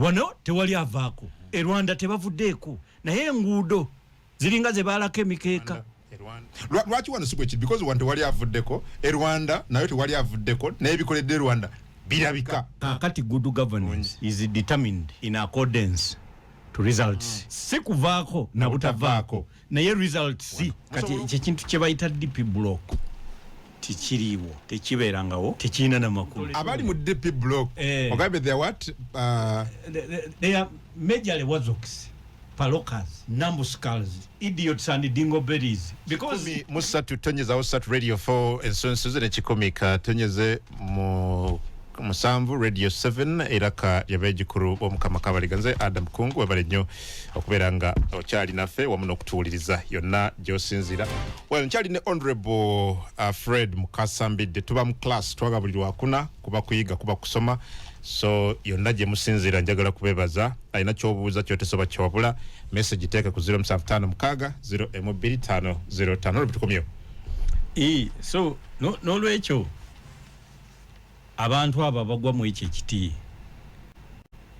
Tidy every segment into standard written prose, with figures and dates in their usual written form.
wano tewali avaako e Rwanda tebavuddeeko naye enguudo ziringa ze baalako emikeeka lwaki wano sigwe kiri because wano tewali avuddeko e Rwanda nayo tewali avuddeko naye bikoledde Rwanda birabika. Kakati good governance is determined in accordance to results. Si kuvaako na butavaako naye results si kati ekintu kye bayita DP block tikiriwo tekibeerangawo tekirina namakulu abali mu DP block ogambe they what they are majorly wazoks palokas numbuskals idiots and dingleberries because musatu tonyeza osat radio 4 ensonso ne kikomika tonyeze mu musanvu radio 7 eraka yabejikuru omukama kabaliganze Adam Kungu wabale nnyo okuberanga okyali naffe wamu n'okutuuliriza yonna gy'osinzira. Well nkyali ne honorable Fred Mukasambidde tuba mu class twagabulirwa kuna kuba kuyiga kuba kusoma so yonna gye musinzira njagala kubebaza alina ky'obuuza ky'otesoba ky'obula message teeka ku 0756 02505 bitukomyo so n'olwekyo abantu aba bagwa mu ekyo ekiti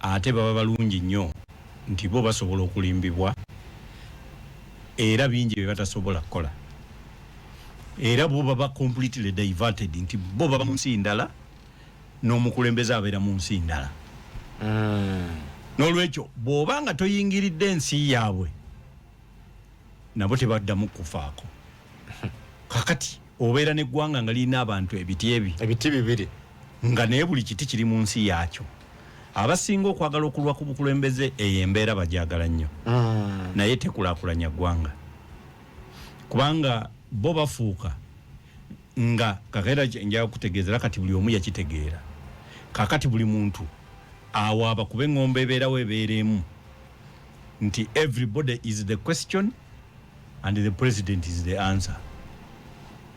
ate baba balungi nnyo nti bo basobola okulimbibwa era bingi bye batasobola kukola era bo baba completely diverted nti bo baba mu nsi ndala n'omukulembeze abeera mu nsi ndala n'olwekyo bw'obanga toyingiridde ensi yaabwe nabo tebaddamu kufaako kakati obeera n'eggwanga nga lirina abantu ebiti bibiri nga naye buli kiti kiri mu nsi yaakyo abasinga okwagala okulwa ku bukulembeze eyo embeera bajagala nnyo naye tekulaakulanya ggwanga kubanga bo bafuuka nga kakeera njaga kutegeezera kati buli omu yakitegeera kakati buli muntu awaaba kuba engombe ebeerawo ebeeremu nti everybody is the question and the president is the answer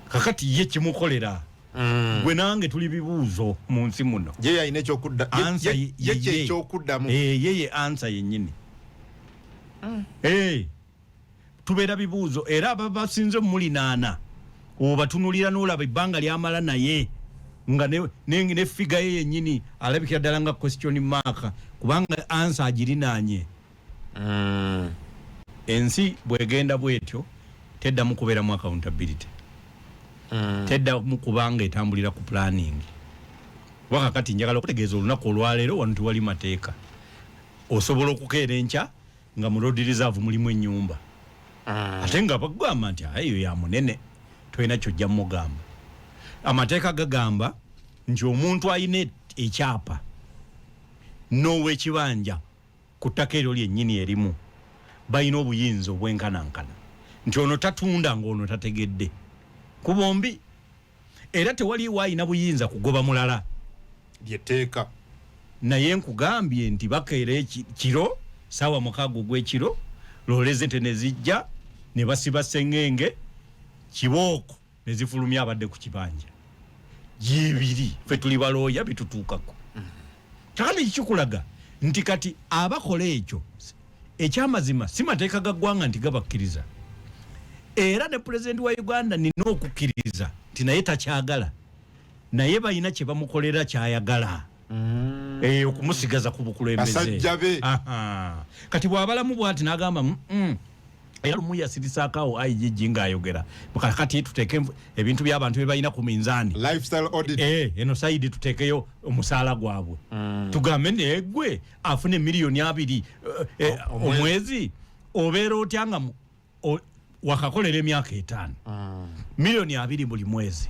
kakati ye kimukolera gwe nange tuli bibuuzo mu nsi muno ye ayina ekyokudda ye ekyokuddamu ye ansa yennyini tubeera bibuuzo era abasinze muli naana obatunulira n'olaba ebbanga lyamala naye nga ne figa ye yennyini alabikira ddala nga question mark kubanga ansa agirinaanye ensi bwegenda bwetyo teddamu kubeeramu accountability tedda mukubanga etambulira ku planning wakakati njagala okutegeeza olunaku olwaleero wano tewali mateeka osobola okukeera enkya nga mu road reserve mulimu ennyumba ate nga bagamba nti eyo ya munene tolina kyojja mugamba amateeka gagamba nti omuntu ayina ekyapa n'ow'ekibanja ku ttaka eryo lyennyini erimu balina obuyinza obwenkanankana nti ono tatunda ng'ono tategedde ku bombi era tewali waayina buyinza kugoba mulala lyeteeka naye nkugambye nti bakeera kiro saawa 6 gw'ekiro looleze nte ne zijja ne basiba sengenge kibooko ne zifulumya abadde ku kibanja gyebiri ffe tuli balooya bitutuukako kakati kikulaga nti kati abakola ekyo ekyamazima si mateeka ga ggwanga nti gabakkiriza era ne president wa Uganda nina okukkiriza nti naye takyagala naye balina kye bamukolera kyayagala okumusigaza ku bukulembeze kati bw'abalamu bw'ati n'agamba era lumu yasirisaakawo IGG ng'ayogera kati tuteeke ebintu by'abantu bye balina ku minzaani lifestyle audit eno sayidi tuteekeyo omusaala gwabwe tugambe naye gwe afune miliyoni 2 omwezi obeera otya nga wakakolera emyaka 5 miliyoni 2 buli mwezi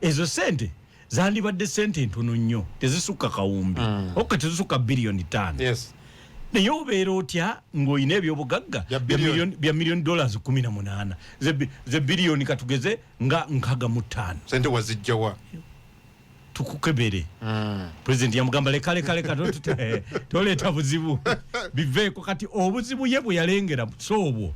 ezo sente zandibadde sente ntono nnyo tezisukka kawumbi okka tezisukka biliyoni 5 yes naye obeera otya ng'olina ebyobugagga bya miliyoni $18 ze biliyoni katugeze nga 65 sente wazijjawa tukukebere president yamugamba leka toleeta buzibu biveeko kati obuzibu ye bwe yalengera soobwo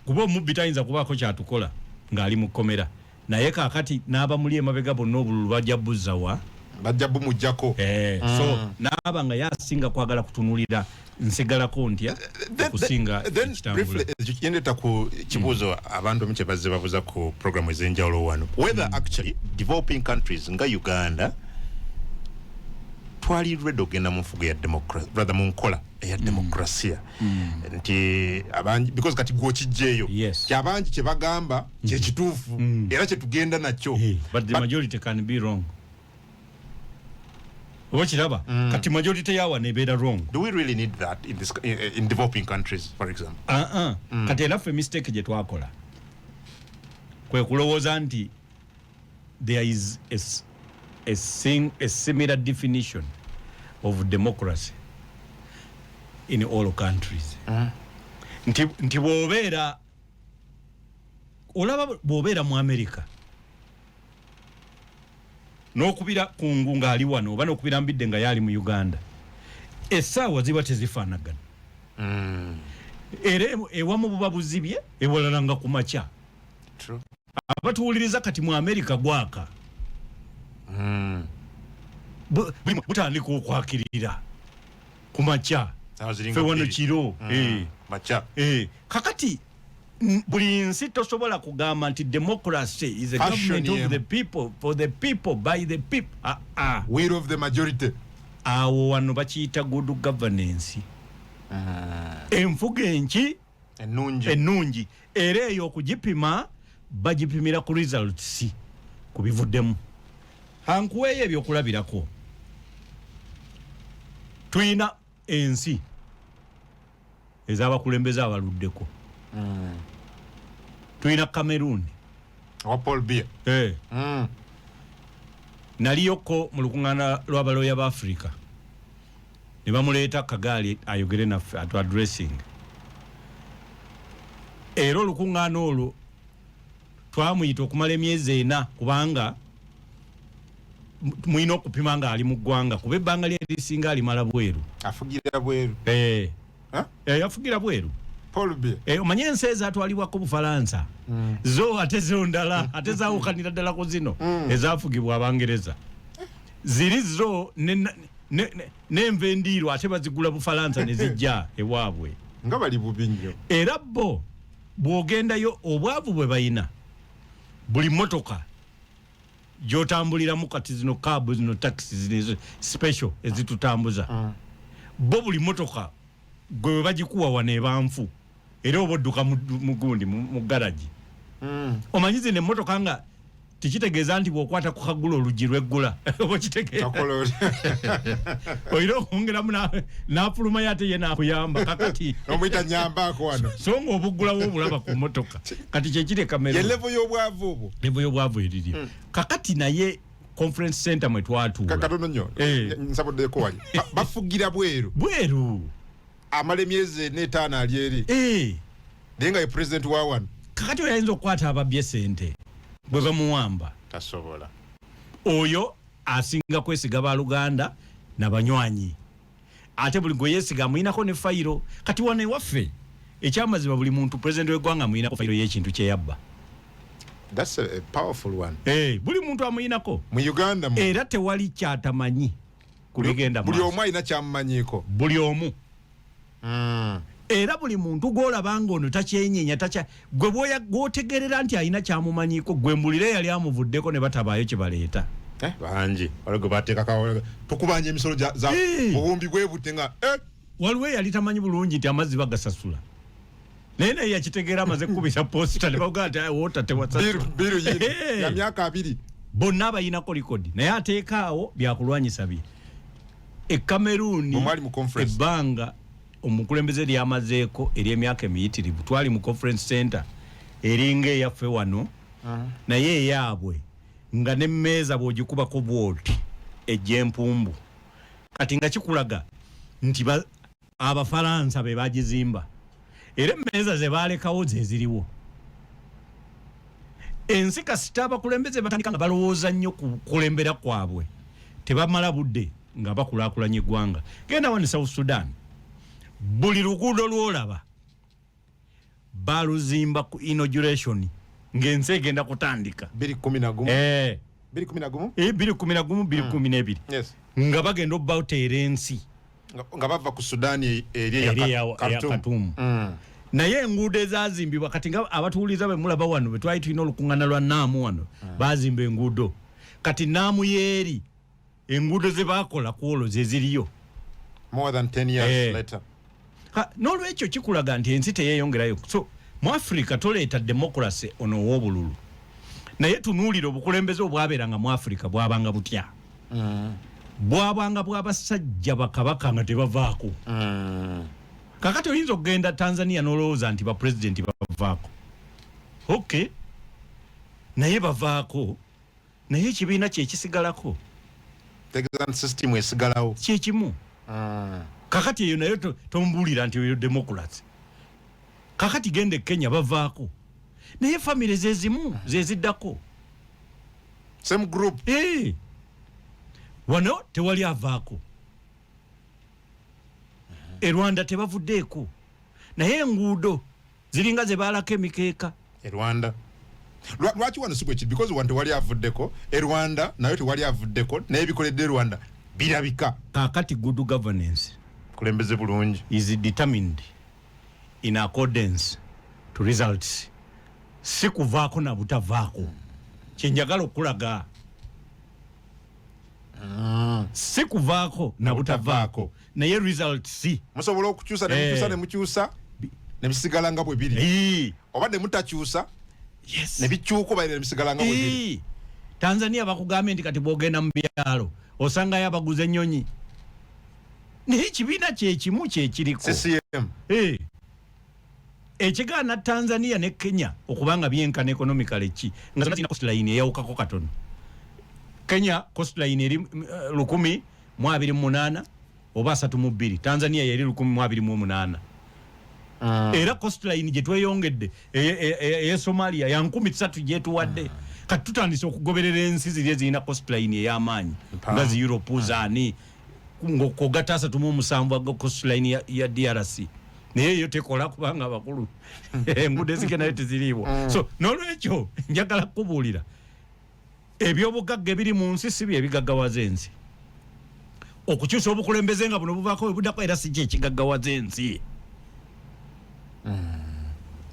kuba omubbi tayinza kubaako kyatukola ng'ali mu kkomera naye kaakati n'aba muli emabega bonna obululu bajja buzzawa bajja bumujjako so n'aba nga yasinga kwagala kutunulira nsigalako ntya okusinga ekitambula yendeta ku kibuuzo abantu omu kye bazze babuza ku programu ez'enjawulo wano whether actually developing countries nga Uganda twali ready ogenda mu nfugo ya democracy brother mu nkola ya demokrasia nti abanji because kati gwokijeyo kyabanji kye bagamba kye kituufu era kye tugenda nakyo but the majority can be wrong. Wachiraba kati majority yawa nebeera wrong. Do we really need that in this in developing countries, for example? Kati enough mistake je twakola kwe kulowooza nti there is a similar definition of democracy in all countries. Nti bwobeera olaba bwobeera mu America n'okubira kungu ng'ali wano oba n'okubira mbidde nga yali mu Uganda essaawa ziba tezifaanagana. Era ewamu buba buzibye ewalala nga ku makya. Abatuwuliriza kati mu America gwaka butandika okwakirira ku makya fe wano kiro kakati buli nsi tosobola kugamba nti democracy is a government of the people, for the people, by the people. Will of the majority. Awo wano bakiyita good governance. Enfuga enki ennungi era eyo okugipima bagipimira ku results ku bivuddemu. Hankuweeyo ebyokulabirako. Tuyina ensi ez'abakulembeze abaluddeko. Tuyina Cameroon wa Paul Biya naliyoko mu lukuŋŋaana lw'abaloya ba Africa ne bamuleeta kagaali ayogere naffe atu addressing era olukuŋŋaana olwo twamuyita okumala emyezi 4 kubanga muyina okupima nga ali mu ggwanga kuba ebbanga lye lisinga alimala bweru afugira bweru afugira bweru Paul Biya omanye ensi ezatwalibwako Bufalansa zo ate zo ndala ate zaawukanira ddala ku zino ezaafugibwa Abangereza ziri zo n'enva endiirwa ate bazigula Bufalansa ne zijja ewaabwe nga bali bubi nnyo era bo bw'ogendayo obwavu bwe bayina buli motoka gy'otambuliramu kati zino kaabu zino taxi zino special ezitutambuza bo buli motoka gwe bagikuwa wanebanfu era obodduka mugundi mu garage omanyize ne motoka nga tikitegeeza nti bw'okwata ku kagula oluggi lw'eggula okitegeeza oyina okwongeramu n'afuluma yate ye n'akuyamba kakati omuyita nyambaako wano so nga obuggulawo obulaba ku motoka kati kyekiri Cameroon ye level y'obwavu obwo level y'obwavu eriryo kakati naye conference center mwe twatuula kakatono nnyo nsabuddeko wali bafugira bweru amala emyezi 4 ali eri naye nga ye president wa wano kakati oyinza okukwata ababbye sente bwe bamuwamba tasobola oyo asinga kwesiga baluganda n'abanywanyi ate buli gwe yeesiga amuyinako ne fayiro kati wano ewaffe ekyamazima buli muntu president w'eggwanga amuyinako fayiro y'ekintu kye yabba. That's a powerful one. Buli muntu amuyinako mu Uganda era tewali kyatamanyi kubigenda buli omu alina kyamumanyiko buli omu era buli muntu gw'olaba ng'ono takyenyenya gwe bw'otegerera nti alina kyamumanyiko gwe mbulire yali amuvuddeko ne batabaayo kye baleeta bangi waligo bateekako tukubanja emisolo za buwumbi bwebute nga waliwo yali tamanyi bulungi nti amazzi bagasasula naye yakitegeera amaze kubisa posita ne bavuga nti wota tewasasula biru ya myaka 2 bonna abayinako likodi naye ateekaawo byakulwanyisa bye Cameroon ebbanga omukulembeze lyamazeeko ery'emyaka emiyitirivu twali mu conference center eringa eyaffe wano naye eyaabwe nga nemmeeza bw'ogikubako bwoti ejjempumbu kati nga kikulaga nti Abafalansa be bagizimba era emmeeza ze baalekawo ze ziriwo ensi kasita abakulembeze batandika nga balowooza nnyo ku kulembera kwabwe tebamala budde nga bakulaakulanya eggwanga genda wano South Sudan buli luguudo lw'olaba baluzimba ku inauguration ng'ensi egenda kutandika 2011 2012 nga bagenda obbateera ensi nga bava ku Sudani eri ya Khartoum naye enguudo ezazimbibwa kati nga abatuuliza be mulaba wano bwe twali tulina olukuŋŋaana lwa Naamu wano baazimba enguudo kati Naamu yeeri enguudo ze bakola kwolo ze ziriyo more than 10 years later. N'olwekyo kikulaga nti ensi teyeeyongerayo. So mu Africa toleeta democracy ono w'obululu. Naye tunuulira obukulembeze obwabeeranga mu Africa bwabanga butya. Bwabanga bw'abasajja bakabaka nga tebavaako. Kakati oyinza okugenda Tanzania n'olowooza nti bapulezidenti bavaako. Okay. Naye bavaako. Naye ekibiina kye kisigalako. Texan system esigalawo. Kyekimu. Kakati eyo nayo tombuulira nti eyo democracy. Kakati gende Kenya bavaako. Naye family zezimu zeziddako. Same group. Wano tewali avaako. Rwanda tebavuddeeko. Naye enguudo ziringa ze baalako emikeeka. Rwanda. Lwaki wano sigwe kiri because wano tewali avuddeko. Rwanda nayo tewali avuddeko. Naye bikoledde Rwanda birabika. Kakati good governance. Kulembeze bulungi. Is determined in accordance to results. Si kuvaako na butavaako. Kyenjagala okulaga. Si kuvaako na butavaako. Naye result si. Musobola okukyusa ne mukyusa ne mukyusa ne bisigala nga bwe biri. Oba ne mutakyusa. Yes. Ne bikyuko bayire ne bisigala nga bwe biri. Tanzania bakugambye nti kati bwogenda mu byalo osangayo abaguze ennyonyi. Naye ekibiina kyekimu kyekiriko. CCM. Ekigaana Tanzania ne Kenya okubanga byenkana economically ki nga zina coastline eyawukako katono. Kenya coastline eri 128 oba 32, Tanzania yeri 128. Era coastline gye tweyongedde Somalia ya 13 gyetuwadde. Kati tutandise okugoberera ensi ziri ezirina coastline ey'amaanyi nga zi Europe zaani ng'okogata 37 aga coastline ya DRC. Naye yo tekola kubanga bakulu enguudo ezigenda teziriibwa. So n'olwekyo njagala kubuulira ebyobugagga ebiri mu nsi si bye bigaggawaza ensi. Okukyusa obukulembeze nga buno buvaako buddako era si kye ekigaggawaza ensi.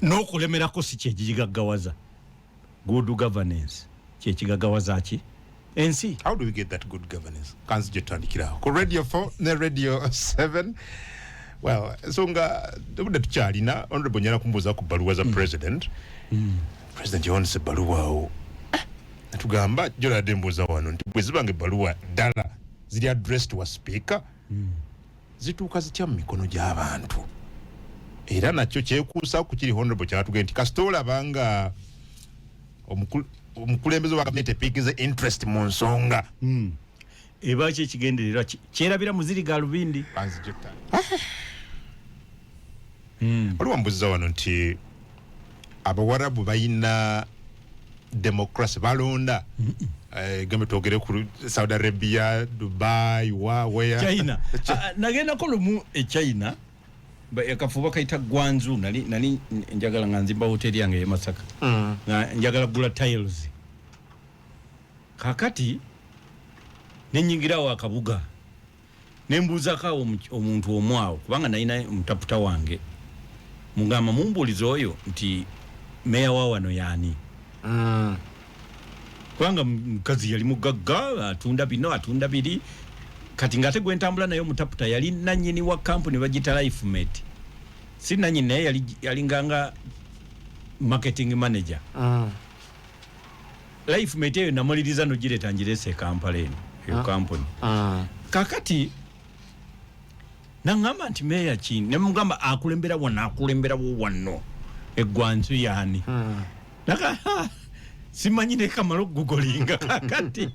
N'okulemerako si kye ekigaggawaza. Good governance kye ekigaggawaza ki ensi. How do we get that good governance? Kanzi gye tutandikirawo ku Radio 4 ne Radio 7. Well, so nga obudde tukyalina honorable nyala kumbuuza ku bbaluwa za president. President yawandise ebbaluwa awo. Natugamba joladde mbuuza wano nti bwe zibanga ebbaluwa ddala ziri addressed wa speaker zituuka zitya mu mikono gy'abantu. Era nakyo kyekuusa ku kiri honorable kyatugenda nti kasita olabanga omukulembeze wa gavumenti epiikize interest mu nsonga. Eba ki ekigendererwa kyerabira muziri ga lubindi. Waliwo mbuuza wano nti abawarabu bayina democracy balonda gambe twogere ku Saudi Arabia, Dubai, where China. Nagenda ko lumu China akafuba kayita Gwanzu nali njagala nga nzimba hoteli yange e Masaka. Njagala gula tiles. Kakati nenyingirawo akabuga nembuuzako omuntu omwawo kubanga nalina mutaputa wange mugamba mumbuuliza oyo nti meya wa wano yaani. Kubanga mukazi yali mugagga atunda bino atunda biri kati ngate gwe ntambula nayo mutaputa yali nannyini wa company bagita Lifemate. Si nannyini naye yali nganga marketing manager. Lifemate eyo namuliriza nogireta njirese Kampala eno eyo company. Kakati nangamba nti meya ki ne mugamba akulembera wano eggwanzu yaani. Naka simanyi ne kamalo okugugolinga kakati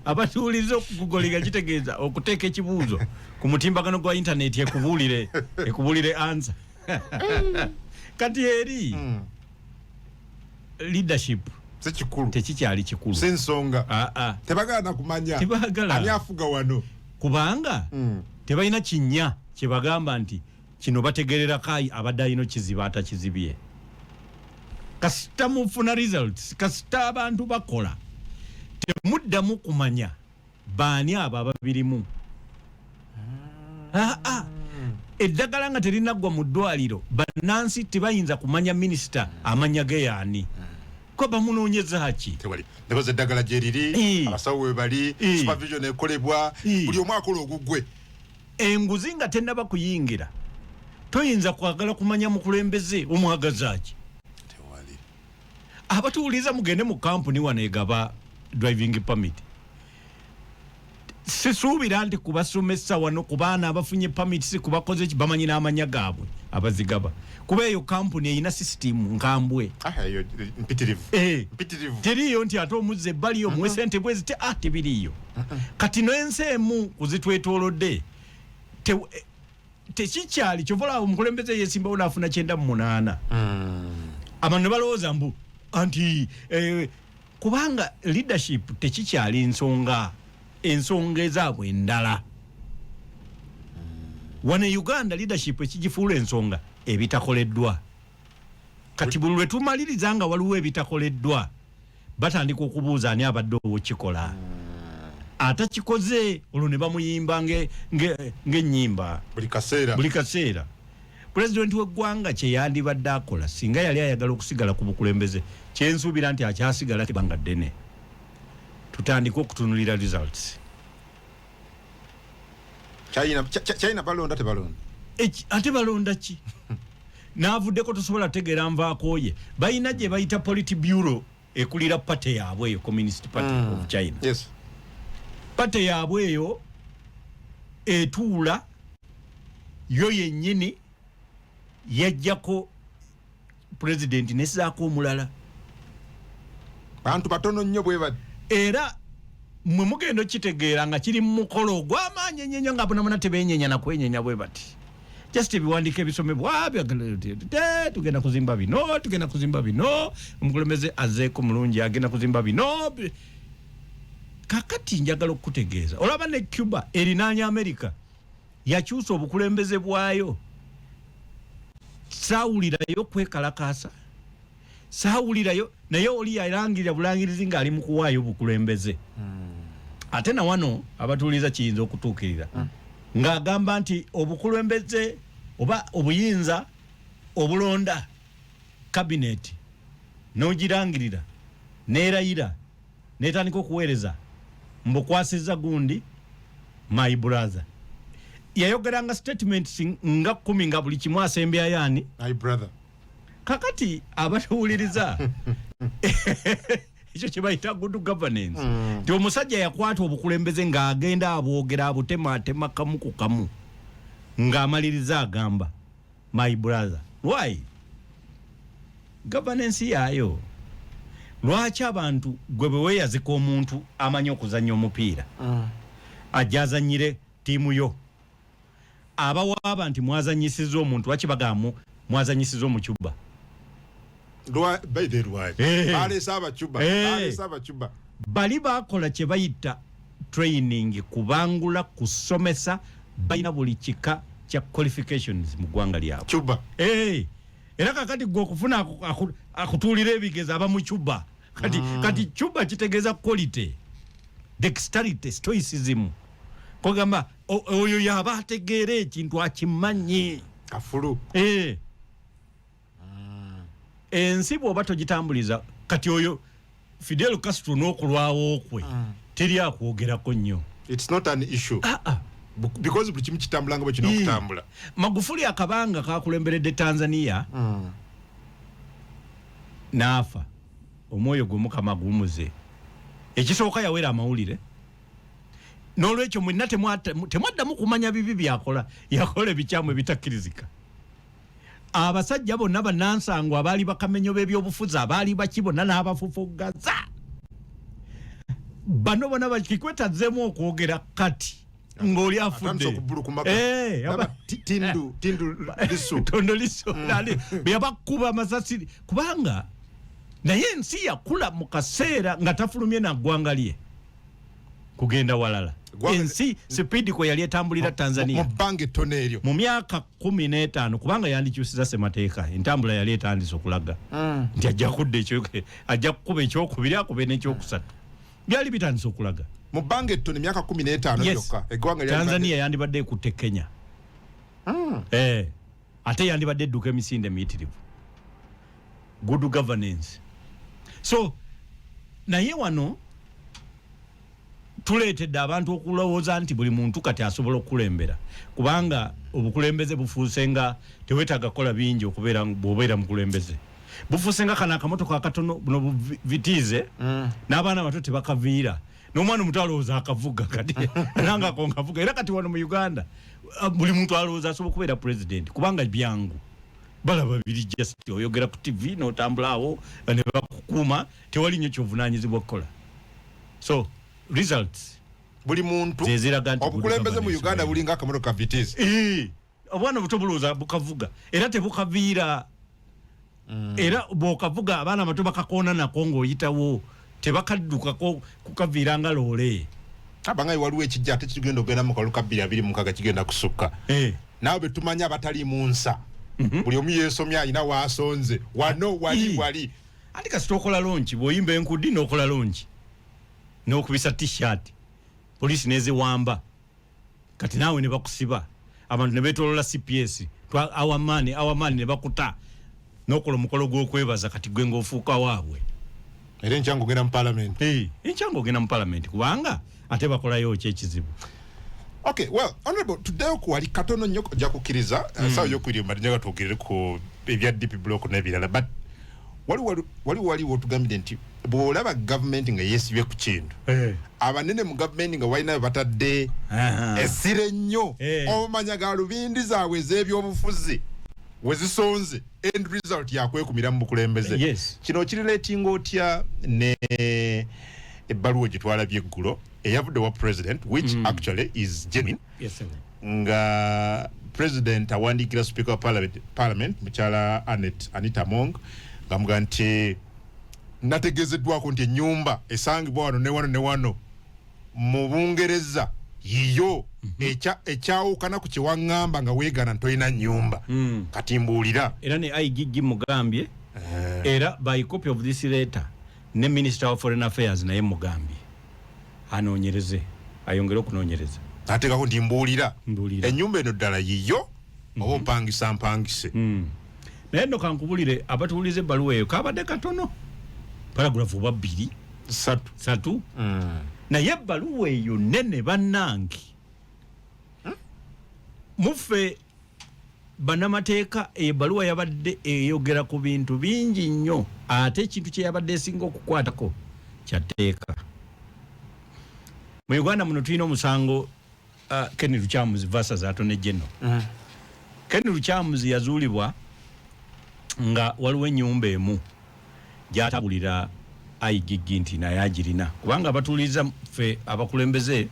abatuuliza okugugolinga kitegeeza okuteeka ekibuuzo ku mutimbagano gwa internet ekubuulire answer. Kati eri leadership sekikulu tekikyali kikulu sensonga tebagana kumanya ani afuga wano kubanga tebalina kinnya kyebagamba nti kino bategerera kai abadde alina kiziba atakizibye. Kasita mufuna results kasita abantu bakola temuddamu kumanya baani abo ababirimu. Eddagala nga terinaggwa mu ddwaliro bannansi tebayinza kumanya minisita amanya ge yaani. Kwa bamunoonyeza haki. Tewali. Because eddagala gye liri, abasawo we bali, supervision ekolebwa, buli omu akola ogugwe. Enguzi nga tennaba kuyingira. Toyinza kwagala kumanya mukulembeze omwagaza ki. Tewali. Abatuuliza mugende mu kampuni wano egaba driving permit. Sisuubira nti kubasomesa wano ku baana abafunye permit si kubakoze ki bamanyi n'amanya gaabwe abazigaba. Kuba eyo kampuni eyina system nkambwe. Eyo mpitirivu. Mpitirivu. Teriyo nti ate omuzze ebbaliyo muwe ssente bwezi tebiriyo. Kati n'ensi emu kuzitwetoolodde tekikyali kyovola omukulembeze yesimbawo n'afuna 98. Abantu ne balowooza mbu anti kubanga leadership tekikyali ensonga ezaabwe endala. Wano Uganda leadership ekigifuula ensonga ebitakoleddwa. Kati buli lwe tumaliriza nga waliwo ebitakoleddwa batandika okubuuza ani abadde okikola. Atakikoze olwo ne bamuyimba ng'ennyimba buli kaseera. Pulezidenti w'eggwanga kye yandibadde akola singa yali ayagala okusigala ku bukulembeze kyensuubira nti akyasigala tebanga ddene. Tutandika okutunulira results. China balonda tebalonda. Ate balonda ki? Naavuddeko tosobola tegeera nvaako ye. Bayina gye bayita Politi Bureau ekulira pate yaabwe eyo Communist Party of China. Yes. Pate yaabwe eyo etuula yo yennyini yajjako president nessaako omulala. Bantu batono nnyo bwe badde. Era mwe mugenda kitegeera nga kiri mu mukolo gw'amaanyi ennyo nga bonabona tebeenyenya na kwenyenya bwe bati. Just ebiwandiiko ebisomebwa tugenda kuzimba bino omukulembeze azeeko mulungi agenda kuzimba bino. Kakati njagala okukutegeeza olaba ne Cuba erinaanya America yakyusa obukulembeze bwayo. Saawulirayo kwekalakaasa, saawulirayo naye oli yalangirira bulangirizi ng'ali mu kuwaayo obukulembeze. Ate na wano abatuuliza kiyinza okutuukirira ng'agamba nti obukulembeze oba obuyinza obulonda kabineti n'ogirangirira neerayira n'etandika okuweereza mbukwasizza gundi my brother. Yayogeranga statements nga 10 nga buli kimu asembyayo ani my brother. Kakati abatuwuliriza ekyo kye bayita good governance. Nti omusajja yakwata obukulembeze ng'agenda abwogera abutemaatema kamu ku kamu ng'amaliriza agamba my brother. Why? Governance yaayo. Lwaki abantu gwe bwe weeyazika omuntu amanyi okuzannya omupiira ajja azannyire ttiimu yo abawaaba nti mwazanyisiza omuntu lwaki bagamba mwazanyisiza omucuba? Bali bakola kye bayita training kubangula kusomesa balina buli kika kya qualifications mu ggwanga lyabwe. Cuba. Era kakati gwe okufuna akutuulira ebigezo aba mu Cuba. Kati Cuba kitegeeza quality, dexterity, stoicism. Kogamba oyo yaba ategeera ekintu akimanyi. Kafulu. Ensi bw'oba togitambuliza kati oyo Fidel Castro n'okulwawo okwe teri akwogerako nnyo. It's not an issue. Because buli kimu kitambula nga bwe kino okutambula. Magufuli akabanga kakulemberedde Tanzania n'afa omwoyo gwe Mukama gumuze. Ekisooka yawera amawulire. N'olwekyo mwenna temwaddamu kumanya bibi byakola, yakola ebikyamu ebitakkirizika. Abasajja bonna bannansango abaali bakamenyo b'ebyobufuzi abaali bakibona n'abafufuggaza bano bonna bakikwetazzeemu okwogera kati ng'oli afudde. Tondo Lissu yabakuba amasasi kubanga naye ensi yakula mu kaseera nga tafulumye na ggwanga lye kugenda walala. Ensi speed ko yali etambulira Tanzania mu bange tone eryo mu myaka 15 kubanga yandikyusiza semateeka entambula yali etandise okulaga nti ajja kudde ekyo ajja kukuba ekyokubiri akube n'ekyokusatu byali bitandise okulaga mu bange tone myaka 15 yokka eggwanga lyali Tanzania yandibadde ekutte Kenya. Ate yandibadde edduka emisinde miyitirivu. Good governance. So naye wano tuleetedde abantu okulowooza nti buli muntu kati asobola okukulembera kubanga obukulembeze bufuuse nga tewetaaga kola bingi okubeera bw'obeera mukulembeze bufuuse nga kana akamotoka akatono buno buvitiize n'abaana abato tebakaviira n'omwana omuto alowooza akavuga kati nanga ako nkavuga era kati wano mu Uganda buli muntu alowooza asobola okubeera president kubanga byangu balaba biri just oyogera ku TV n'otambula awo ne bakukuuma tewali nnyo ky'ovunaanyizibwa okukola so results buli muntu obukulembeze mu Uganda buli nga akamotoka vitisi obwana buto bulooza bukavuga era tebukaviira era bw'okavuga abaana bato bakakoona nako ng'oyitawo tebakaddukako kukaviira nga loole abanga waliwo ekijja ate kigenda ogenda mu kaluka 226 kigenda kusukka naawe betumanya abatali mu nsa buli omu yeesomya alina waasonze wano wali ati kasita okola lonki bw'oyimba enkudi n'okola lonki n'okubisa t-shirt poliisi neziwamba kati naawe ne bakusiba abantu ne beetolola CPS awamaani ne bakuta n'okola omukolo gw'okwebaza kati gwe ng'ofuuka waabwe era enkyango ogenda mu parliament enkyango ogenda mu parliament kubanga ate bakolayo ki ekizibu okay well honorable tuddeyo ku wali katono nnyo ojja kukkiriza sawa y'okwirimba njaga twogere ku ebya DP block n'ebirala but waliwo otugambire nti bw'olaba gavumenti nga yeesibye ku kintu abanene mu gavumenti nga walina batadde essire nnyo omanya ga lubindi zaabwe ez'ebyobufuzi wezisonze end result yakwekumira mu bukulembeze kino kirileetinga otya ne ebbaluwa gye twalabye eggulo eyavudde wa president which actually is genuine nga president awandiikira speaker wa parliament mukyala Anita Among ngamuga nti nategezeddwako nti ennyumba esangibwa wano ne wano mu Bungereza yiyo ekyawukana ku kyewaŋŋamba nga weegana ntolina nnyumba kati mbuulira era ne IGG mugambye era by copy of this letter ne Minister of Foreign Affairs naye mugambye anoonyereze ayongere okunoonyereza ateekako nti mbuulira ennyumba eno ddala yiyo oba mpangisa mpangise naye nno kankubulire abatuuliza ebbaluwa eyo kabadde katono paragrafu oba 2 3 naye ebbaluwa eyo nene bannange muffe bannamateeka ebbaluwa yabadde eyogera ku bintu bingi nnyo ate ekintu kye yabadde esinga okukwatako kyateeka mu Uganda muno tulina omusango Ken Luchamuzi versus Attorney General Ken Luchamuzi yazuulibwa nga waliwo ennyumba emu gy'atabulira IGG nti naye agirina kubanga abatuuliza ffe abakulembeze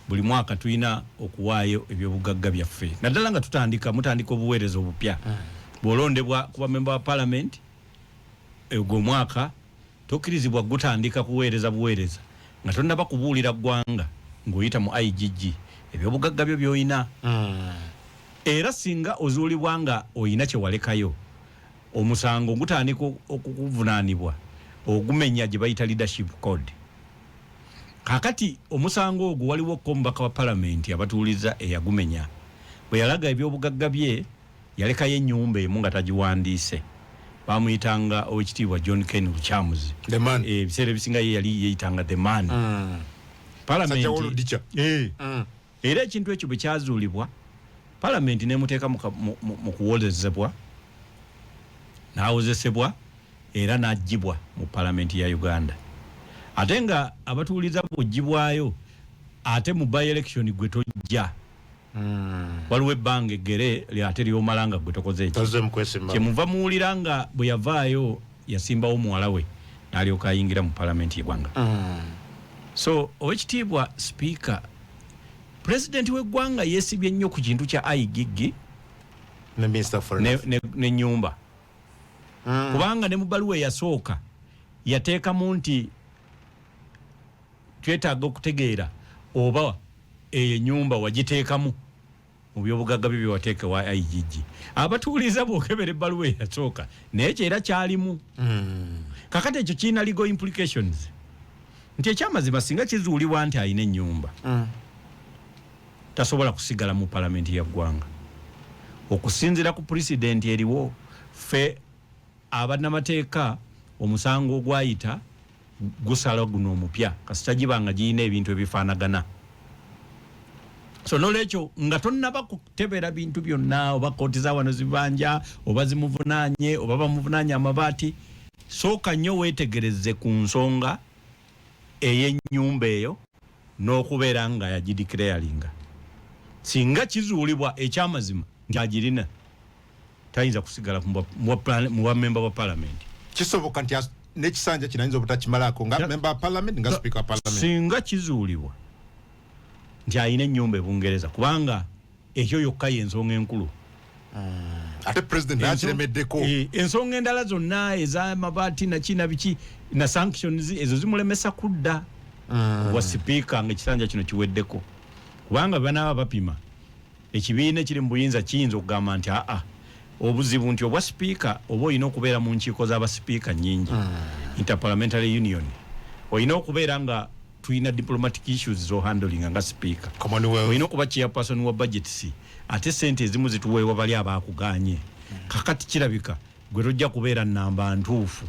buli mwaka tulina okuwaayo ebyobugagga byaffe naddala nga mutandika obuweereza obupya bw'olondebwa kuba memba wa parliament ogwo mwaka tokkirizibwa gutandika kuweereza nga tonnaba kubuulira ggwanga ng'oyita mu IGG ebyobugagga byo by'oyina era singa ozuulibwa nga oyina kye walekayo omusango gutandika okukuvunaanibwa ogumenya gye bayita leadership code kakati omusango ogwo waliwo omubaka wa parliament abatuuliza eyagumenya bwe yalaga ebyobugagga bye yalekayo ennyumba emu nga tagiwandiise bamuyitanga owekitiibwa John Ken Luchamuzi ebiseera ebisinga ye yali yeyitanga the man parliament era ekintu ekyo bwe kyazuulibwa parliament nemuteeka mu kuwolezebwa n'awozesebwa era n'aggyibwa mu parliament ya Uganda ate nga abatuuliza bw'oggyibwayo ate mu by election gwe tojja waliwo ebbanga eggere lyate ly'omala nga gwe tokoze kyemuva muwulira nga bwe yavaayo yasimbawo muwala we n'alyoka ayingira mu parliament y'eggwanga so owekitiibwa speaker president w'eggwanga yeesibye nnyo ku kintu kya IGG n'ennyumba kubanga ne mu baluwa eyasooka yateekamu nti twetaaga okutegeera oba eyo ennyumba wagiteekamu mu byobugagga bye byewateeka wa IGG abatuuliza bw'okebera ebbaluwa eyasooka naye kyera kyalimu kakati ekyo kirina legal implications nti ekyamazima singa kizuulibwa nti alina ennyumba tasobola kusigala mu palamenti ya ggwanga okusinziira ku president eriwo ffe abannamateeka omusango gwayita gusala guno omupya kasita gibanga giyina ebintu ebifaanagana. So nolwekyo nga tonnaba kutebera bintu byonna oba kooti za wano zibanja oba zimuvunaanye oba bamuvunaanye amabaati, sooka nnyo weetegereze ku nsonga ey'ennyumba eyo n'okubeera nga yagidiclaringa. Singa kizuulibwa ekyamazima nti agirina, tayinza kusigala mu bamemba ba palamenti. Kisoboka nti n'ekisanja kinayinza obutakimalako nga memba wa palamenti nga speaker wa palamenti. Singa kizuulibwa nti ayina ennyumba e Bungereza, kubanga ekyo yokka y'ensonga enkulu. Ate president nakiremeddeko. Ensonga endala zonna ez'amabaati nakina biki na sanctions ezo zimulemesa kudda wa speaker ng'ekisanja kino kiweddeko, kubanga banaaba bapima ekibiina ekiri mu buyinza kiyinza okugamba nti obuzibu nti obwa speaker oba olina okubeera mu nkiiko z'aba speaker nnyingi, interparliamentary union, olina okubeera nga tulina diplomatic issues zo handling nga speaker, olina okuba chairperson wa budgets, ate sente ezimu zituweebwa bali abaakuganye. Kakati kirabika gwe tojja kubeera nnamba ntuufu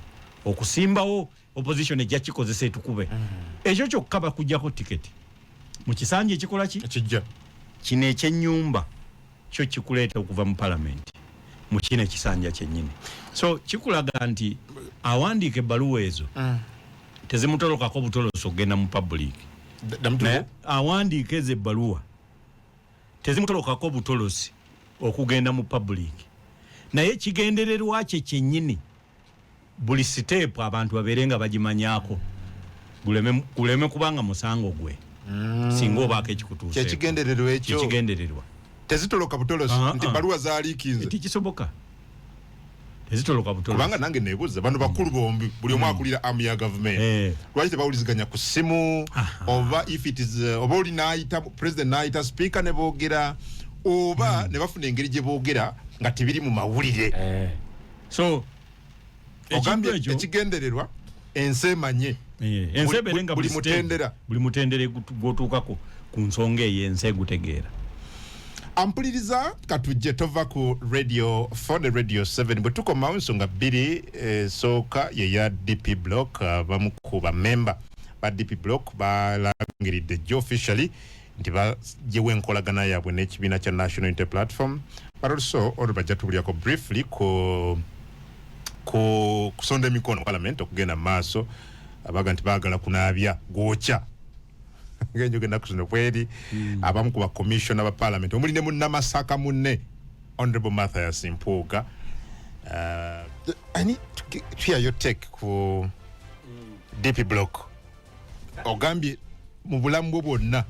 okusimbawo opposition ejja kikozesa etukube. Ekyo kyokka bakujjako tiketi mu kisanja ekikola ki ekijja kino ekyennyumba kyo kikuleeta okuva mu palamenti mu kino ekisanja kyennyini. So kikulaga nti awandiika ebbaluwa ezo tezimutolokako butolosi okugenda mu public. Awandiika ezo ebbaluwa tezimutolokako butolosi okugenda mu public, naye kigendererwa kye kyennyini buli siteepu abantu babeere nga bagimanyaako, guleme kubanga musango gwe singa obaako ekikutuuseeko. Kyekigendererwa ekyo kigendererwa tezitoloka butolosi nti baluwa zaaliikinze tekisoboka, tezitoloka butolosi. Kubanga nange neebuuza bano bakulu bombi buli omu akulira army ya government lwaki tebawuliziganya ku ssimu oba if it is oba oli naayita president naayita speaker ne boogera oba ne bafuna engeri gye boogera nga tebiri mu mawulire. So ogambye ekigendererwa ensi emanye ensi ebeere nga buli mutendere gwotuukako ku nsonga ey'ensi egutegeera. Ampuliriza katujje tova ku radio 4 ne radio 7 bwe tukomawo ensonga bbiri. Sooka ye ya DP block, bamu ku bamemba ba DP block balangiridde gye officially nti bagyewo enkolagana yaabwe n'ekibiina kya National Unity Platform, but also olwo bajja tubulyako briefly ku kusonda emikono parliament okugenda maaso, abaga nti baagala kunaabya gwokya ng'enjogenda kusonda kweri abamu ku bakomishona ba parliament omuli ne munnamasaka munne Honorable Mathias Mpuuga. I need to hear your take ku DP block. Ogambye mu bulamu bwo bwonna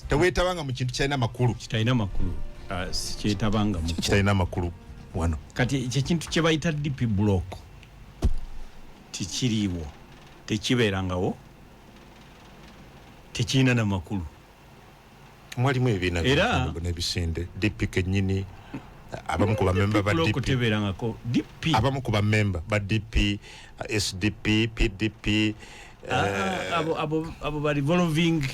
teweetabanga mu kintu kitalina makulu. Kitalina makulu sikyetabanga mu kitalina makulu wano. Kati ekintu kye bayita DP block tikiriiwo, tekibeerangawo, tekirina na makulu. Mwalimu ebibiina n'ebisinde DP kennyini abamu ku bamemba ba DP tebeerangako DP, abamu ku bamemba ba DP SDP PDP abo ba revolving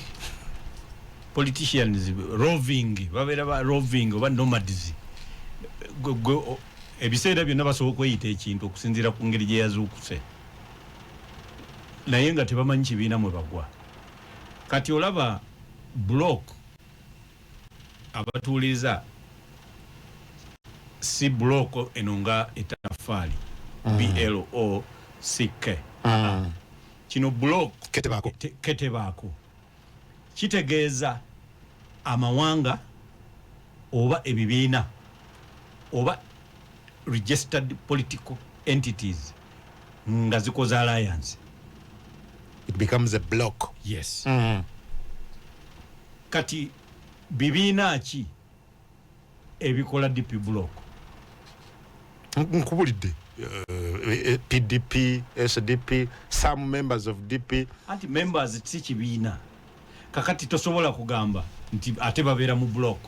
politicians, roving babeera ba roving oba nomads. Ebiseera byonna basobola okweyita ekintu okusinziira ku ngeri gye yazuukuse, naye nga tebamanyi kibiina mwe bagwa. Kati olaba block abatuuliza si block eno nga etafaali BLOCK. Kino block ketebaako kitegeeza amawanga oba ebibiina oba registered political entities nga zikoze alliance. It becomes a block. Yes. Kati bibiina ki ebikola DP block? Nkubulidde PDP, SDP, some members of DP. Anti members si kibiina. Kakati tosobola kugamba nti ate babeera mu block.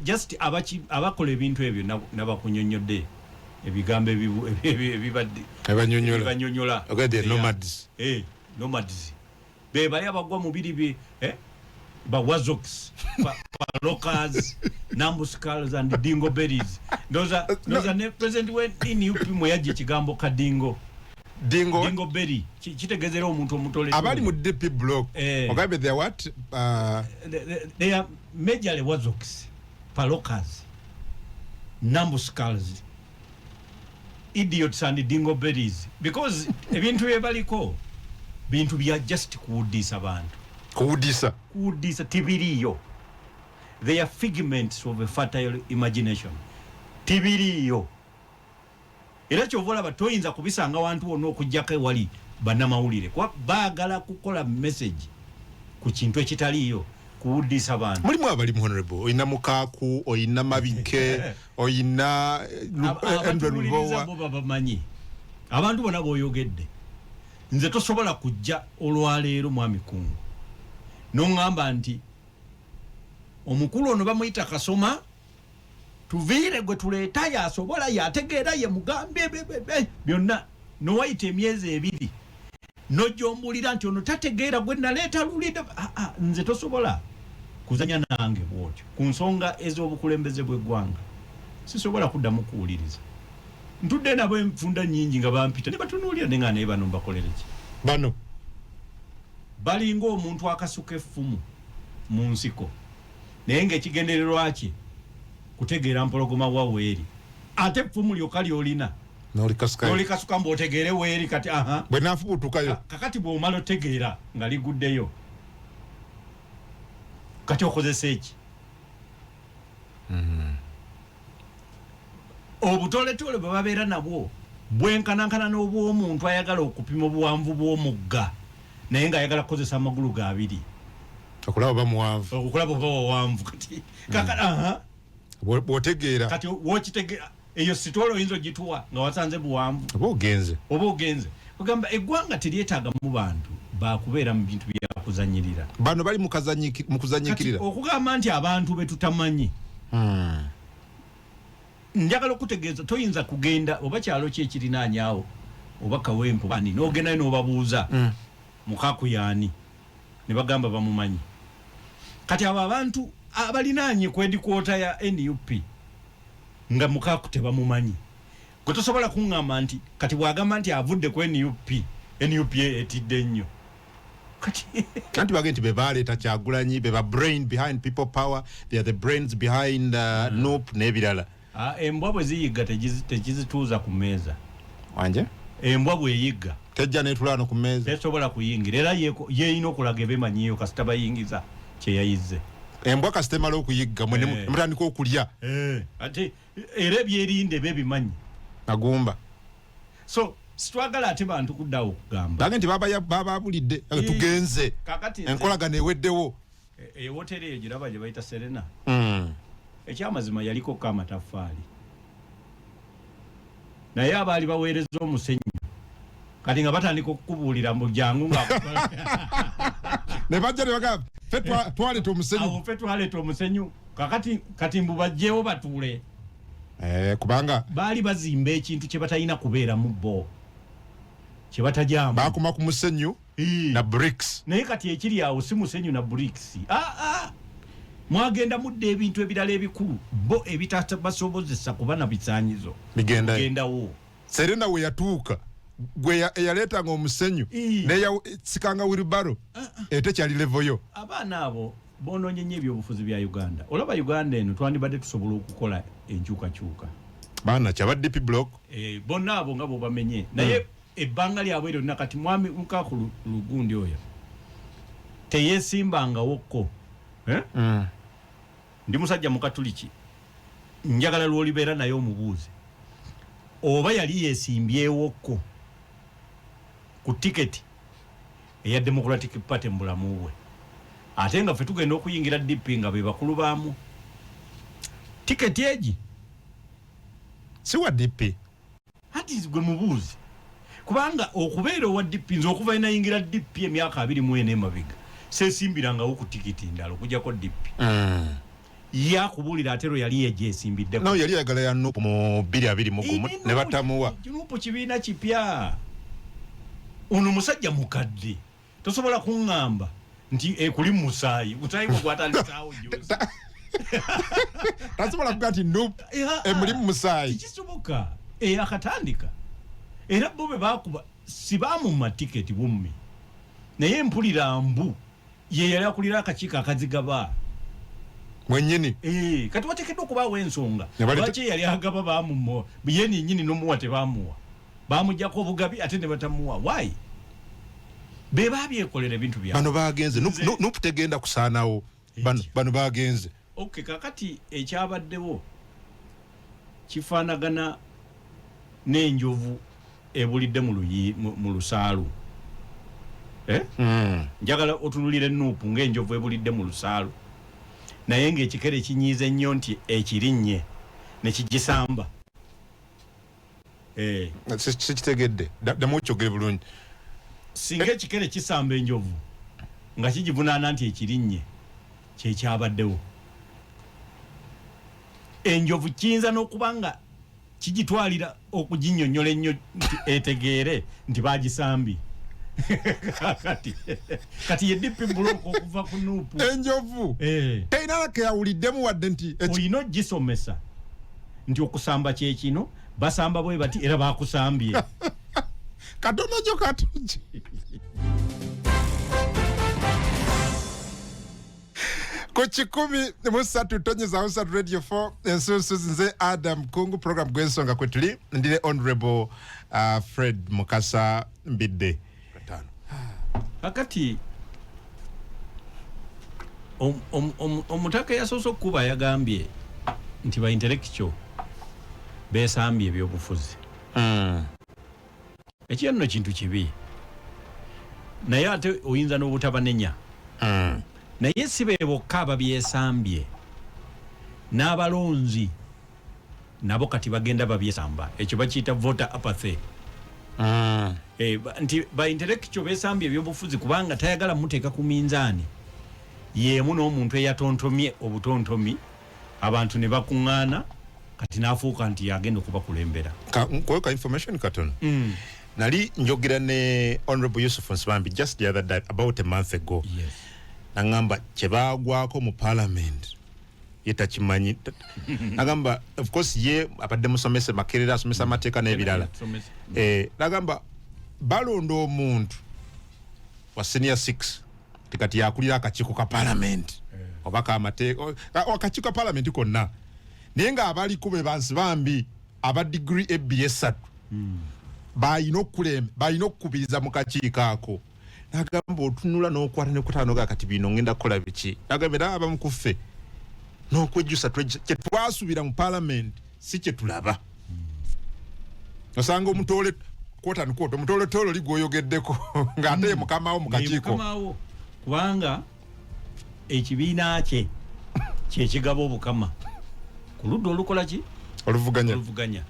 Just abakola ebintu ebyo nabakunyonyodde ebigambo ebibadde abanyonyola. Okay, the nomads. Nomads be bali abagwa mu biri Wazoks, Lockers, Nambuscals and Dingo Berries. Those are present when in UP Moyaji Chigambo Kadingo. Dingo Berry. Chitegezero omuntu omutole. Abali mu DP block. Okay, they are what? They are majorly Wazoks, Lockers, Nambuscals, idiots and Dingo Berries. Because ebintu ebaliko bintu bya just kuudisa abantu. Kuudisa tibiriyo. They are figments of a fertile imagination. Tibiriyo. Era kyovola batoyinza kubisanga abantu ono okujjako wali bannamawulire. Kwa baagala kukola message ku kintu ekitaliyo kuudisa abantu. Mulimu abali honorable. Oyina Mukaku, oyina Mabike, oyina Lubowa. Babamanyi. Abantu bona boyogedde. Nze tosobola kujja olwaleero mwami Kungu. Nongamba nti omukulu ono bamuyita Kasoma tuviire gwe tuleeta yasobola yategeera ye mugambe byonna nowayita emyezi ebiri nojombulira nti ono tategeera gwe naleeta lulida nze tosobola kuzanya nange bwotyo ku nsonga ez'obukulembeze bw'eggwanga sisobola kuddamu kuwuliriza ntudde nabo enfunda nnyingi nga bampita ne batunuulira ne nga naye bano mbakolere ki bano balinga omuntu akasuka effumu mu nsiko naye ng'ekigendererwa kye kutegeera mpologoma wa weeri ate effumu lyokka lyolina n'olikasuka mb'otegeere weeri kati bwe naafubutukayo kakati bw'omala otegeera nga liguddeyo kati okozesa eki obutoletole bwe babeera nabwo bwenkanankana n'obw'omuntu ayagala okupima obuwanvu bw'omugga naye ng'ayagala kukozesa amagulu ga abiri okulaba bamuwanvu okulaba oba wawanvu kati kakati bw'otegeera kati wokitegeera eyo sitwala oyinza ogituwa nga wasanze buwanvu oba ogenze ogamba eggwanga teryetaagamu bantu bakubeera mu bintu byakuzanyirira bano bali mu kuzanyikirira okugamba nti abantu betutamanyi njagala okutegeeza toyinza kugenda oba kyalo ki ekirinaanyaawo oba kawempo bani n'ogendayo n'obabuuza Mukaku yaani ne bagamba bamumanyi kati abo abantu abalinaanye kwedikwota ya NUP nga Mukaku tebamumanyi gwe tosobola kuŋŋamba nti kati bw'agamba nti avudde ku NUP etidde nnyo kati anti bagenti be baleeta Kyagulanyi be ba brain behind people power, they are the brains behind NUP n'ebirala embwa bwe ziyigga tekizituuza ku mmeeza wanje embwa bweyigga tejja netulano ku mmeeza tesobola kuyingira era yeeyina okulaga ebemanyiyo kasita bayingiza kyeyayizze embwa kasita emala okuyigga mwene mutandika okulya ate era ebyerinde bebimanyi agumba so sitwagala ate bantu kuddawo okugamba bage nti bababulidde tugenze enkolagano eweddewo ewoteri eyo giraba gye bayita Serena ekyamazima yaliko ko amataffaali naye abaali baweereza omusenyu kati nga batandika okukubuulira mu jangu nga ne bajja ne bagamba ffe twaleeta omusenyu kati mbu bajjeewo batuule kubanga baali bazimba ekintu kye batalina kubeeramu bo kye batajaamu baakoma ku musenyu na bricks naye kati ekiri awo si musenyu na bricks mwagenda mudde ebintu ebirala ebikulu bo ebitabasobozesa kuba na bisaanyizo bigendawo Serena we yatuuka gwe eyaleetanga omusenyu neyasikanga wilibaro etekyali levoyo abaana abo bonoonye nnyo ebyobufuzi bya Uganda olaba Uganda eno twandibadde tusobola okukola enkyukakyuka baana kyaba DP block bonna abo nga bobamenye naye ebbanga lyabwe eryo nakati mwami Mukaku Lugundi oyo teyeesimbangawokko ndi musajja mukatuliki njagala lwolibeera naye omubuuze oba yali yeesimbyeewokko ku tiketi eya Democratic Party mu bulamu bwe ate nga ffe tugenda okuyingira DP nga be bakulu baamu tiketi egi si wa DP ati gwe mubuuzi kubanga okubeera owa DP nze okuva inayingira DP emyaka 24 emabega seesimbirangao ku tiketi ndala okujjako DP yakubuulira atero yali yejeesimbidde no yali yagala ya NUP mu 2021 ne batamuwa NUP kibiina kipya ono musajja mukadde tosobola kuŋŋamba nti kuli musaayi utayimu gwatandikaawo juzi tasobola kuga nti nope muli musaayi kisoboka akatandika era bo be bakuba sibamu matiketi bummi naye mpulira mbu ye yali akulira akakiiko akazigaba mwennyini kati wateekeddwa okubaawo ensonga lwaki yali agaba bamumo ye nennyini n'omuwa tebamuwa bamuggyako obugabi ate ne batamuwa why be babyekolera ebintu byabwe bano bagenze nuputegenda kusaanawo bano bagenze okay kakati ekyabaddewo kifaanagana n'enjovu ebulidde mu lusaalu njagala otunulira ennuupu ng'enjovu ebulidde mu lusaalu naye ng'ekikere kinyiize nnyo nti ekirinnye ne kigisamba sikitegedde ddamu okyogere bulungi singa ekikere kisamba enjovu nga kigivunaana nti ekirinnye kyekyabaddewo enjovu kiyinza n'okuba nga kigitwalira okuginnyonnyola ennyo nti etegeere nti baagisambye kati ye dipi buloko okuva ku nuupu enjovu teyina lake yawuliddemu wadde nti olina ogisomesa nti okusamba kyekino basamba bwe bati era bakusambye katono kyo katungi ku 103 tonyeza Husat Radio 4 ensunsu nze Adam Kungu program gw'ensonga kwe tuli ndire honorable Fred Mukasa Mbidde akati omutaka yasoose okuba yagambye nti ba intellectual beesambye ebyobufuzi ekyo nno kintu kibi naye ate oyinza n'obutabanenya naye si be bokka ababyesambye n'abalonzi nabo kati bagenda babyesamba ekyo bakiyita voter apathy nti ba intellectual beesambye ebyobufuzi kubanga tayagala muteeka ku minzaani yeemu n'omuntu eyatontomye obutontomi abantu ne bakuŋŋaana kati n'afuuka nti yagenda okubakulembera kweka information katono nali njogera ne honorable Yusuf Nsibambi just the other day about a month ago nangamba kyebagwako mu parliament yetakimanyi nagamba of course ye abadde musomese makerera asomesa amateeka n'ebirala nagamba balonda omuntu wa senior 6 tikati yakulira akakiiko ka parliament obaka amateeka akakiiko ka parliament konna naye nga abaliko be Bansibambi aba degree ABS3 bayina okukubiriza mu kakiiko ako nagamba otunula n'okwata ne kutanoga kati bino ngenda kukola biki nagamba era abamu ku ffe n'okwejjusa kye twasuubira mu parliament si kye tulaba osanga omutole kwota nkwota omutole tolo ligwoyogeddeko ng'ate mukamawo mu kakiiko kubanga ekibiina kye kyekigaba obukama ku ludda olukola ki oluvuganya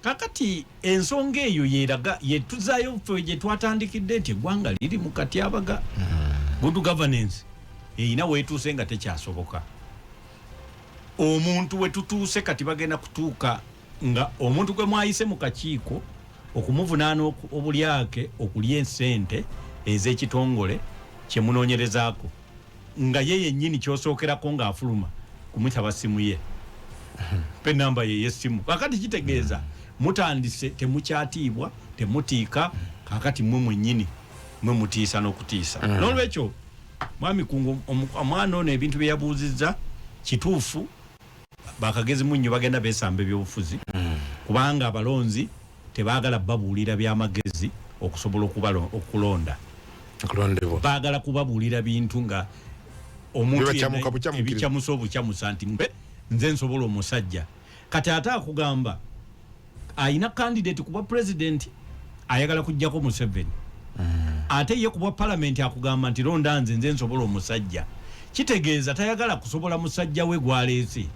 kakati ensonga eyo yeraga yetuzaayo ffe gye twatandikidde nti eggwanga liri mu katyabaga good governance eyina weetuuse nga tekyasoboka omuntu wetutuuse kati bagenda kutuuka nga omuntu gwe mwayise mu kakiiko okumuvunaana obulyake okulya ensente ez'ekitongole kyemunoonyerezaako nga ye yennyini kyosookerako ng'afuluma kumutaba simu ye pe namba ye yessimu kakati kitegeeza mutandise temukyatiibwa temutiika kakati mwe mwennyini mwe mutiisa n'okutiisa n'olwekyo mwami Kungu omwana ono ebintu bye yabuuzizza kituufu bakagezi munnyo bagenda beesamba ebyobufuzi kubanga abalonzi tebaagala babuulira by'amagezi okusobola okulonda baagala kubabuulira bintu nga omuntu ebikyamusa obukyamusa nti nze nsobola omusajja kati ate akugamba ayina candidate kuba president ayagala kujjako Museveni ate ye kuba parliament akugamba nti londa nze nsobola omusajja kitegeeza tayagala kusobola musajja we gwaleese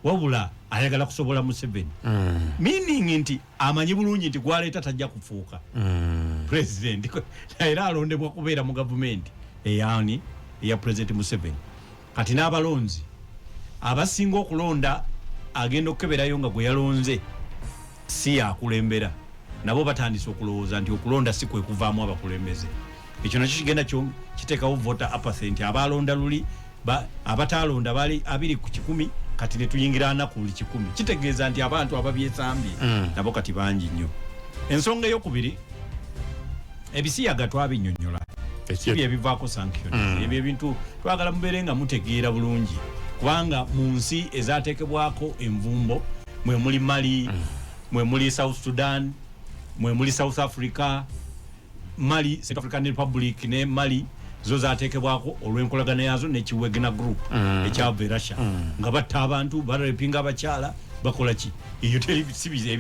wabula ayagala kusobola Museveni meaning nti amanyi bulungi nti gwaleeta tajja kufuuka president era alondebwa kubeera mu gavumenti eyani eya president Museveni kati n'abalonzi abasinga okulonda agenda okukeberayo nga gwe yalonze si yakulembera nabo batandise okulowooza nti okulonda si kwe kuvaamu abakulembeze ekyo nakyo kigenda kiteekawo voter apathy nti abalonda luli abatalonda bali 2 ku 100 kati ne tuyingira na ku 100 kitegeeza nti abantu ababyesambye nabo kati bangi nnyo. Ensonga ey'okubiri ebisiyaga twabinnyonnyola ebyo ebivaako sanction ebyo ebintu twagala mubeere nga mutegeera bulungi kubanga mu nsi ezaateekebwako envumbo mwe muli Mali mwe muli South Sudan mwe muli South Africa Mali Central African Republic ne Mali zo zaateekebwako olw'enkolagana yazo n'ekiwegena group ekyava Russia nga batta abantu barepinga abakyala bakola ki ebyo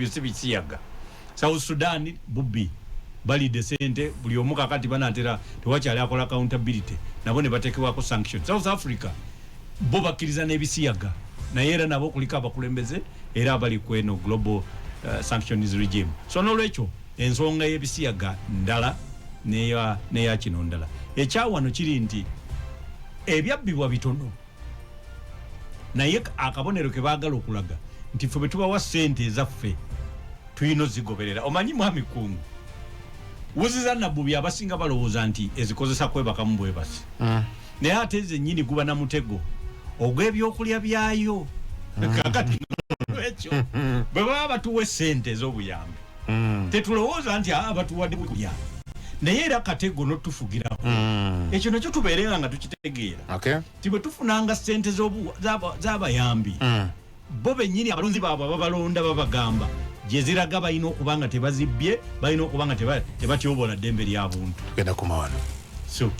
tebisiyaga. South Sudan bubbi bali desente buli omu kakati banatera tewakyali akola accountability nabo ne bateekebwako sanction. South Africa bo bakkiriza n'ebisiyaga naye era nabo kuliko abakulembeze era abali kweno global sanctions regime. So n'olwekyo ensonga y'ebisiyaga ndala neya kino ndala. Ekyawano kiri nti ebyabbibwa bitono naye akabonero ke baagala okulaga nti ffe bwe tubawa ssente ezaffe tuyina ozigoberera. Omanyi Mwami Kungu wuziza nabbubi abasinga balowooza nti ezikozesa kwebakamu bwebasi naye ate ezennyini guba na mutego ogw'ebyokulya byayo kakati ekyo bwe baba batuwa essente ez'obuyambi tetulowooza nti batuwadde kulya naye era katego n'otufugirako ekyo nakyo tubeerenga nga tukitegeera ti bwe tufunanga ssente z'abayambi bo bennyini abalonzi baabwe babalonda babagamba gye ziraga balina okuba nga tebazibbye balina okuba nga tebatyobola ddembe ly'abuntu. Tugenda kumawano so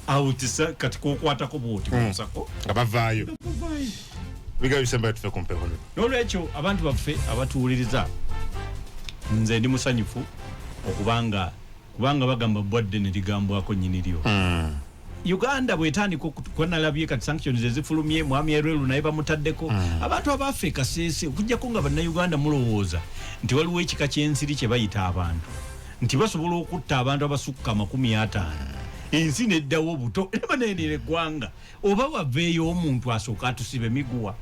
awutisa kati kokwatako bwoti musako nga bavaayo bigayo bisembayo tufe kumpeho. N'olwekyo abantu baffe abatuwuliriza nze ndi musanyufu okubanga bagamba bwadde ne ligambwako nnyiniryo. Uganda bwetandika okwanalabye kati sanctions ezifulumye Mwami Erwelu naye bamutaddeko abantu abaffe kaseese okujjako nga bannayuganda mulowooza nti waliwo ekika ky'ensiri kye bayita abantu nti basobola okutta abantu abasukka 50 ensi neddawo buto eba neenera eggwanga oba waveeyo omuntu asooka atusiba emiguwa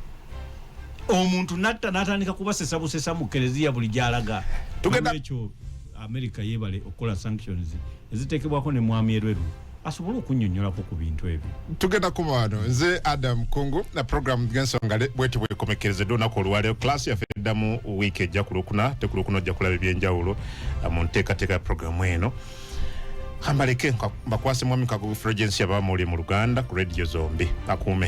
omuntu natta n'atandika kubasesa busesa mu kereziya buli gy'alaga. Ekyo America yeebale okukola sanctions eziteekebwako ne Mwami Erwelu asobola okunnyonnyolako ku bintu ebyo. Tugenda kumawano nze Adam Kungu na program gensonga bweti bwekomekerezeddwa olunaku olwaleero class yaffe eddamu wiiki ejja ku Lwokuna te ku Lwokuna ojja kulaba ebyenjawulo mu nteekateeka ya programu eno. Kambaleke mbakwase Mwami Kagugu Fulgence ababa muli mu Luganda ku radio zombi akuume.